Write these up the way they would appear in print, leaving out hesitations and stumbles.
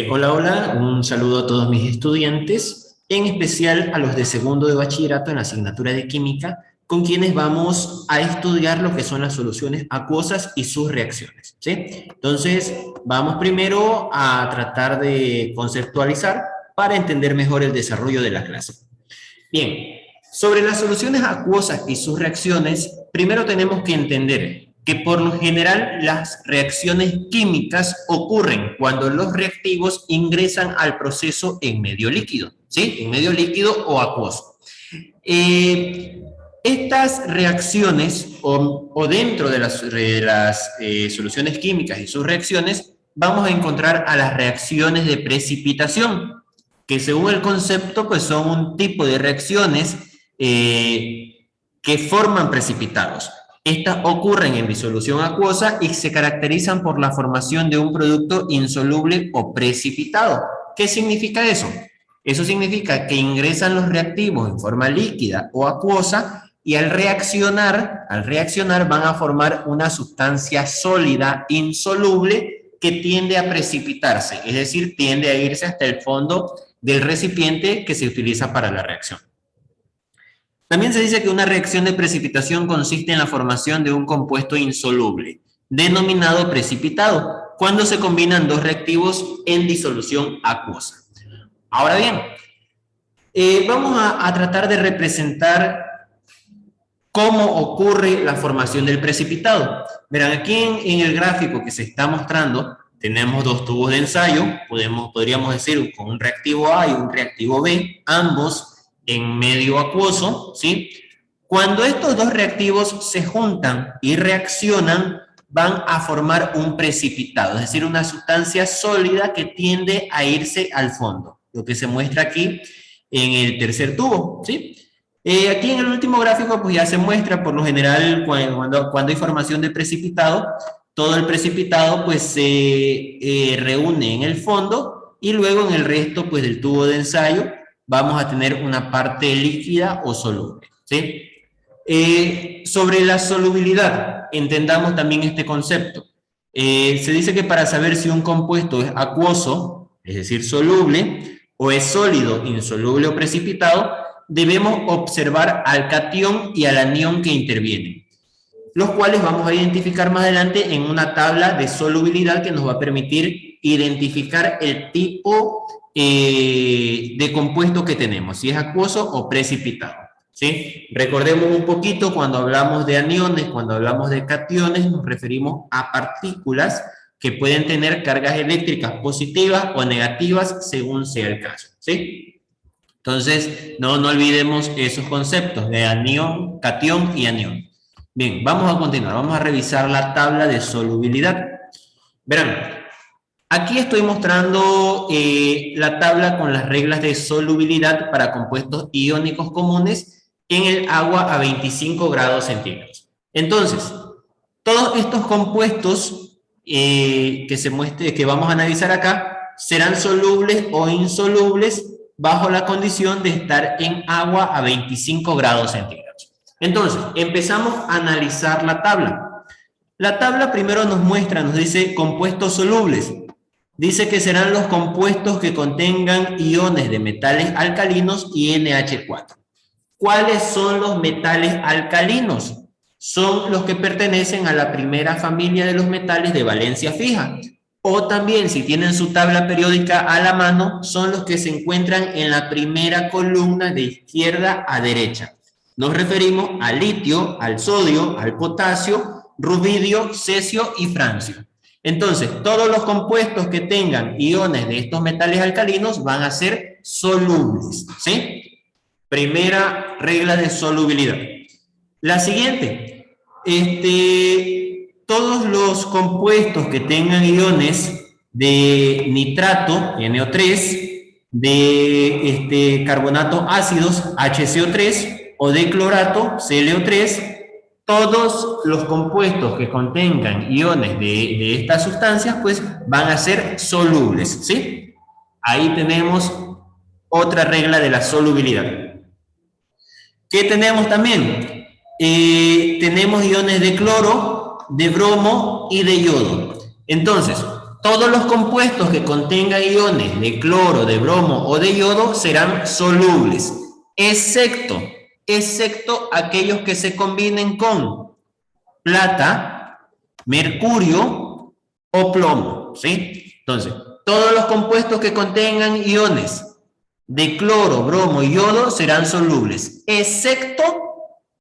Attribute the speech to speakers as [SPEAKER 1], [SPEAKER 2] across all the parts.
[SPEAKER 1] Hola, hola, un saludo a todos mis estudiantes, en especial a los de segundo de bachillerato en la asignatura de química, con quienes vamos a estudiar lo que son las soluciones acuosas y sus reacciones, ¿sí? Entonces, vamos primero a tratar de conceptualizar para entender mejor el desarrollo de la clase. Bien, sobre las soluciones acuosas y sus reacciones, primero tenemos que entender que por lo general las reacciones químicas ocurren cuando los reactivos ingresan al proceso en medio líquido, ¿sí? En medio líquido o acuoso. Eh, Estas reacciones o dentro de las soluciones químicas y sus reacciones, vamos a encontrar a las reacciones de precipitación, que según el concepto, pues son un tipo de reacciones que forman precipitados. Estas ocurren en disolución acuosa y se caracterizan por la formación de un producto insoluble o precipitado. ¿Qué significa eso? Eso significa que ingresan los reactivos en forma líquida o acuosa y al reaccionar van a formar una sustancia sólida insoluble que tiende a precipitarse, es decir, tiende a irse hasta el fondo del recipiente que se utiliza para la reacción. También se dice que una reacción de precipitación consiste en la formación de un compuesto insoluble, denominado precipitado, cuando se combinan dos reactivos en disolución acuosa. Ahora bien, vamos a tratar de representar cómo ocurre la formación del precipitado. Verán, aquí en el gráfico que se está mostrando, tenemos dos tubos de ensayo, podríamos decir con un reactivo A y un reactivo B, ambos en medio acuoso, ¿sí? Cuando estos dos reactivos se juntan y reaccionan, van a formar un precipitado, es decir, una sustancia sólida que tiende a irse al fondo, lo que se muestra aquí en el tercer tubo, ¿sí? Aquí en el último gráfico pues ya se muestra por lo general cuando hay formación de precipitado, todo el precipitado pues se reúne en el fondo y luego en el resto pues del tubo de ensayo vamos a tener una parte líquida o soluble, ¿sí? Sobre la solubilidad, entendamos también este concepto. Se dice que para saber si un compuesto es acuoso, es decir, soluble, o es sólido, insoluble o precipitado, debemos observar al catión y al anión que intervienen, los cuales vamos a identificar más adelante en una tabla de solubilidad que nos va a permitir identificar el tipo de compuesto que tenemos, si es acuoso o precipitado, ¿sí? Recordemos un poquito, cuando hablamos de aniones, cuando hablamos de cationes, nos referimos a partículas que pueden tener cargas eléctricas positivas o negativas según sea el caso, ¿sí? Entonces, no olvidemos esos conceptos de anión, catión y anión. Bien, vamos a continuar, vamos a revisar la tabla de solubilidad. Verán, aquí estoy mostrando la tabla con las reglas de solubilidad para compuestos iónicos comunes en el agua a 25 grados centígrados. Entonces, todos estos compuestos que vamos a analizar acá serán solubles o insolubles bajo la condición de estar en agua a 25 grados centígrados. Entonces, empezamos a analizar la tabla. La tabla primero nos dice compuestos solubles. Dice que serán los compuestos que contengan iones de metales alcalinos y NH4. ¿Cuáles son los metales alcalinos? Son los que pertenecen a la primera familia de los metales de valencia fija. O también, si tienen su tabla periódica a la mano, son los que se encuentran en la primera columna de izquierda a derecha. Nos referimos al litio, al sodio, al potasio, rubidio, cesio y francio. Entonces, todos los compuestos que tengan iones de estos metales alcalinos van a ser solubles, ¿sí? Primera regla de solubilidad. La siguiente, todos los compuestos que tengan iones de nitrato, NO3, de carbonato ácidos, HCO3, o de clorato, ClO3, todos los compuestos que contengan iones de estas sustancias, pues van a ser solubles, ¿sí? Ahí tenemos otra regla de la solubilidad. ¿Qué tenemos también? Tenemos iones de cloro, de bromo y de yodo. Entonces, Todos los compuestos que contengan iones de cloro, de bromo o de yodo serán solubles, excepto aquellos que se combinen con plata, mercurio o plomo, ¿sí? Entonces, todos los compuestos que contengan iones de cloro, bromo y yodo serán solubles, excepto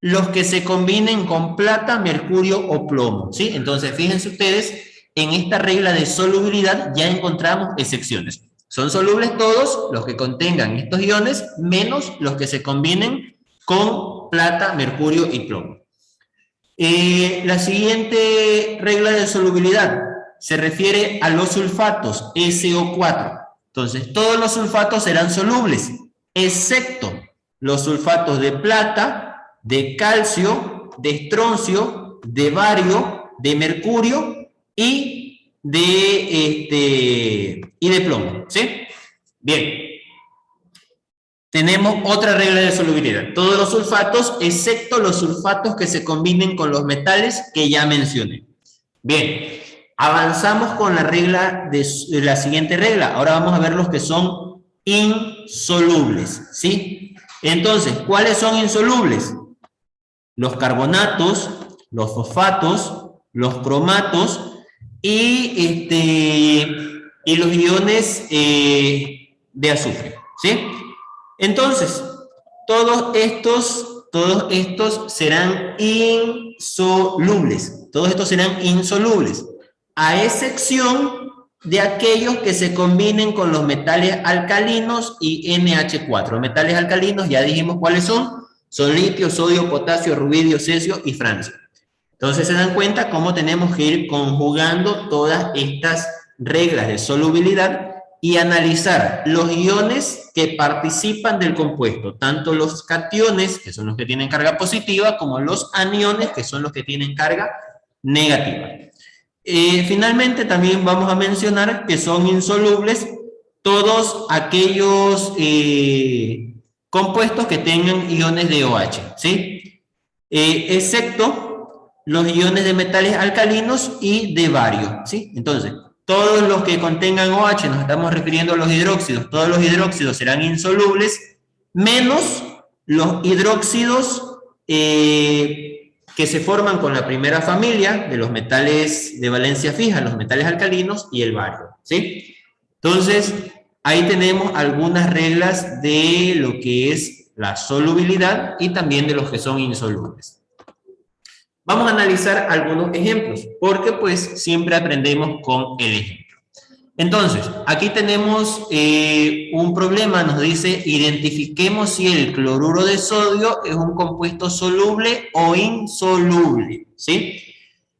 [SPEAKER 1] los que se combinen con plata, mercurio o plomo, ¿sí? Entonces, fíjense ustedes, en esta regla de solubilidad ya encontramos excepciones. Son solubles todos los que contengan estos iones, menos los que se combinen con plata, mercurio y plomo. La siguiente regla de solubilidad se refiere a los sulfatos, SO4. Entonces, todos los sulfatos serán solubles, excepto los sulfatos de plata, de calcio, de estroncio, de bario, de mercurio y de plomo, ¿sí? Bien. Tenemos otra regla de solubilidad. Todos los sulfatos, excepto los sulfatos que se combinen con los metales que ya mencioné. Bien, avanzamos con la regla de la siguiente regla. Ahora vamos a ver los que son insolubles, ¿sí? Entonces, ¿cuáles son insolubles? Los carbonatos, los fosfatos, los cromatos y los iones de azufre, ¿sí? Entonces, todos estos serán insolubles. Todos estos serán insolubles, a excepción de aquellos que se combinen con los metales alcalinos y NH4. Metales alcalinos, ya dijimos cuáles son. Son litio, sodio, potasio, rubidio, cesio y francio. Entonces se dan cuenta cómo tenemos que ir conjugando todas estas reglas de solubilidad y analizar los iones que participan del compuesto, tanto los cationes, que son los que tienen carga positiva, como los aniones, que son los que tienen carga negativa. Finalmente, también vamos a mencionar que son insolubles todos aquellos compuestos que tengan iones de OH, ¿sí? Excepto los iones de metales alcalinos y de bario, ¿sí? Entonces, todos los que contengan OH, nos estamos refiriendo a los hidróxidos, todos los hidróxidos serán insolubles, menos los hidróxidos que se forman con la primera familia de los metales de valencia fija, los metales alcalinos y el bario, ¿sí? Entonces, ahí tenemos algunas reglas de lo que es la solubilidad y también de los que son insolubles. Vamos a analizar algunos ejemplos, porque pues siempre aprendemos con el ejemplo. Entonces, aquí tenemos un problema, nos dice, identifiquemos si el cloruro de sodio es un compuesto soluble o insoluble, ¿sí?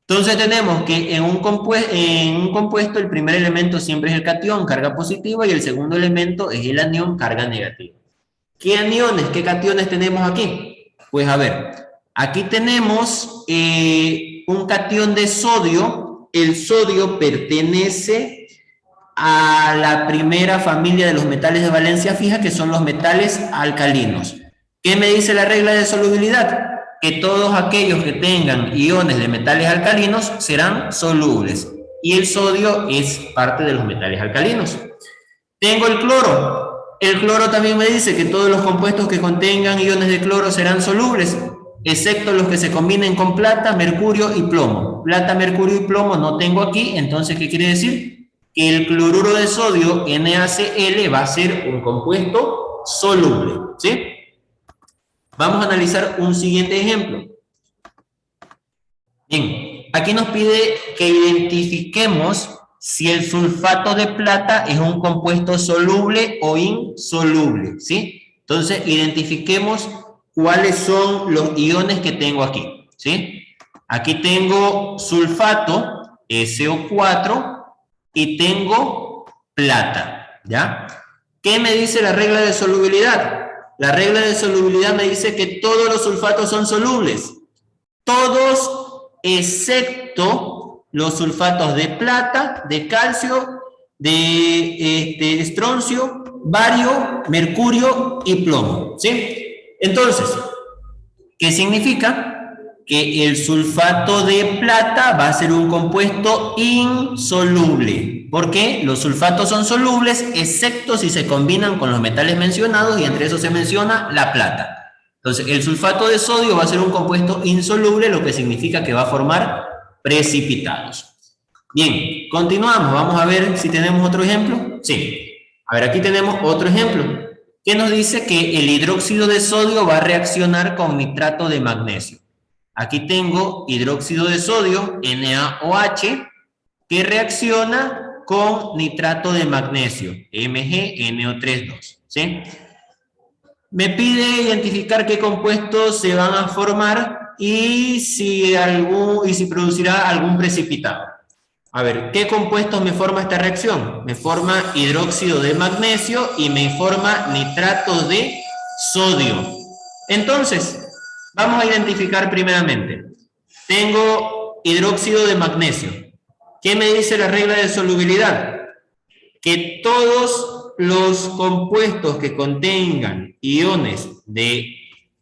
[SPEAKER 1] Entonces tenemos que en un compuesto el primer elemento siempre es el catión, carga positiva, y el segundo elemento es el anión, carga negativa. ¿Qué aniones, qué cationes tenemos aquí? Pues a ver, aquí tenemos un catión de sodio. El sodio pertenece a la primera familia de los metales de valencia fija, que son los metales alcalinos. ¿Qué me dice la regla de solubilidad? Que todos aquellos que tengan iones de metales alcalinos serán solubles. Y el sodio es parte de los metales alcalinos. Tengo el cloro. El cloro también me dice que todos los compuestos que contengan iones de cloro serán solubles, excepto los que se combinen con plata, mercurio y plomo. Plata, mercurio y plomo no tengo aquí, entonces, ¿qué quiere decir? Que el cloruro de sodio, NaCl, va a ser un compuesto soluble, ¿sí? Vamos a analizar un siguiente ejemplo. Bien, aquí nos pide que identifiquemos si el sulfato de plata es un compuesto soluble o insoluble, ¿sí? Entonces, identifiquemos cuáles son los iones que tengo aquí, ¿sí? Aquí tengo sulfato, SO4, y tengo plata, ¿ya? ¿Qué me dice la regla de solubilidad? La regla de solubilidad me dice que todos los sulfatos son solubles. Todos excepto los sulfatos de plata, de calcio, de estroncio, bario, mercurio y plomo, ¿sí? Entonces, ¿qué significa? que el sulfato de plata va a ser un compuesto insoluble. ¿Por qué? Los sulfatos son solubles, excepto si se combinan con los metales mencionados, y entre esos se menciona la plata. Entonces, el sulfato de sodio va a ser un compuesto insoluble, lo que significa que va a formar precipitados. Bien, continuamos. Vamos a ver si tenemos otro ejemplo. Sí. A ver, aquí tenemos otro ejemplo que nos dice que el hidróxido de sodio va a reaccionar con nitrato de magnesio. Aquí tengo hidróxido de sodio, NaOH, que reacciona con nitrato de magnesio, MgNO3,2. ¿Sí? Me pide identificar qué compuestos se van a formar y si producirá algún precipitado. A ver, ¿qué compuestos me forma esta reacción? Me forma hidróxido de magnesio y me forma nitrato de sodio. Entonces, vamos a identificar primeramente. Tengo hidróxido de magnesio. ¿Qué me dice la regla de solubilidad? Que todos los compuestos que contengan iones de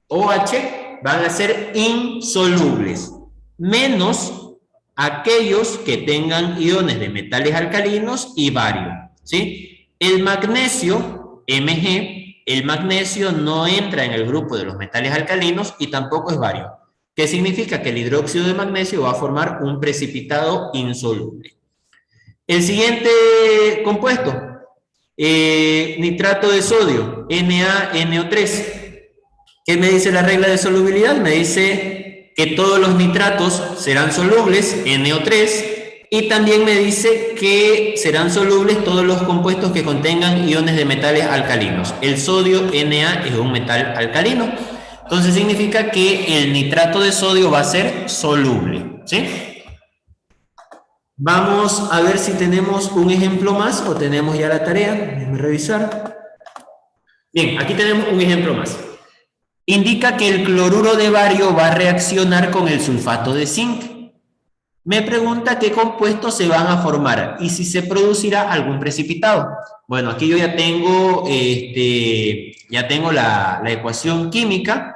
[SPEAKER 1] OH van a ser insolubles, menos aquellos que tengan iones de metales alcalinos y bario, ¿sí? El magnesio, Mg, el magnesio no entra en el grupo de los metales alcalinos y tampoco es bario. ¿Qué significa? Que el hidróxido de magnesio va a formar un precipitado insoluble. El siguiente compuesto, nitrato de sodio, NaNO3. ¿Qué me dice la regla de solubilidad? Me dice que todos los nitratos serán solubles, NO3, y también me dice que serán solubles todos los compuestos que contengan iones de metales alcalinos. El sodio, Na, es un metal alcalino. Entonces significa que el nitrato de sodio va a ser soluble, ¿sí? Vamos a ver si tenemos un ejemplo más o tenemos ya la tarea. Déjenme revisar. Bien, aquí tenemos un ejemplo más. Indica que el cloruro de bario va a reaccionar con el sulfato de zinc. Me pregunta qué compuestos se van a formar y si se producirá algún precipitado. Bueno, aquí yo ya tengo, la ecuación química.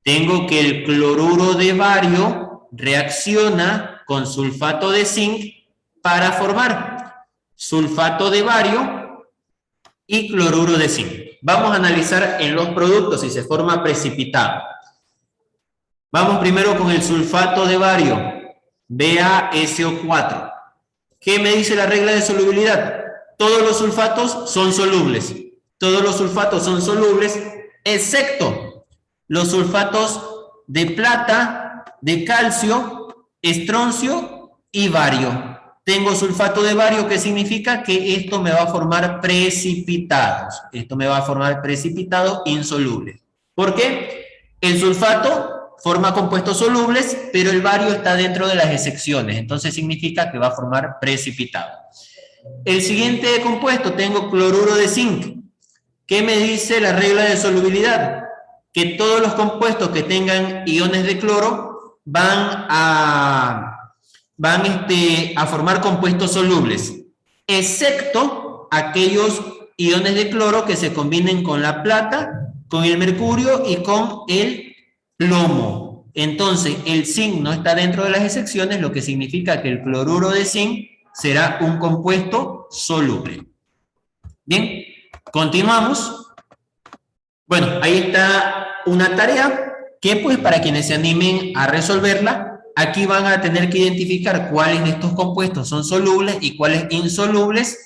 [SPEAKER 1] Tengo que el cloruro de bario reacciona con sulfato de zinc para formar sulfato de bario y cloruro de zinc. Vamos a analizar en los productos si se forma precipitado. Vamos primero con el sulfato de bario, BaSO4. ¿Qué me dice la regla de solubilidad? Todos los sulfatos son solubles. Todos los sulfatos son solubles, excepto los sulfatos de plata, de calcio, estroncio y bario. Tengo sulfato de bario, que significa que esto me va a formar precipitados. Esto me va a formar precipitados insolubles. ¿Por qué? El sulfato forma compuestos solubles, pero el bario está dentro de las excepciones. Entonces significa que va a formar precipitado. El siguiente compuesto, tengo cloruro de zinc. ¿Qué me dice la regla de solubilidad? Que todos los compuestos que tengan iones de cloro van a formar compuestos solubles, excepto aquellos iones de cloro que se combinen con la plata, con el mercurio y con el plomo. Entonces, el zinc no está dentro de las excepciones, lo que significa que el cloruro de zinc será un compuesto soluble. Bien, continuamos. Bueno, ahí está una tarea que, pues, para quienes se animen a resolverla, aquí van a tener que identificar cuáles de estos compuestos son solubles y cuáles insolubles,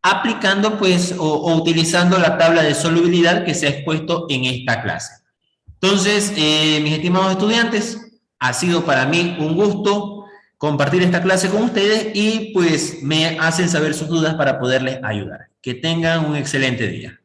[SPEAKER 1] aplicando, pues, o utilizando la tabla de solubilidad que se ha expuesto en esta clase. Entonces, mis estimados estudiantes, ha sido para mí un gusto compartir esta clase con ustedes y, pues, me hacen saber sus dudas para poderles ayudar. Que tengan un excelente día.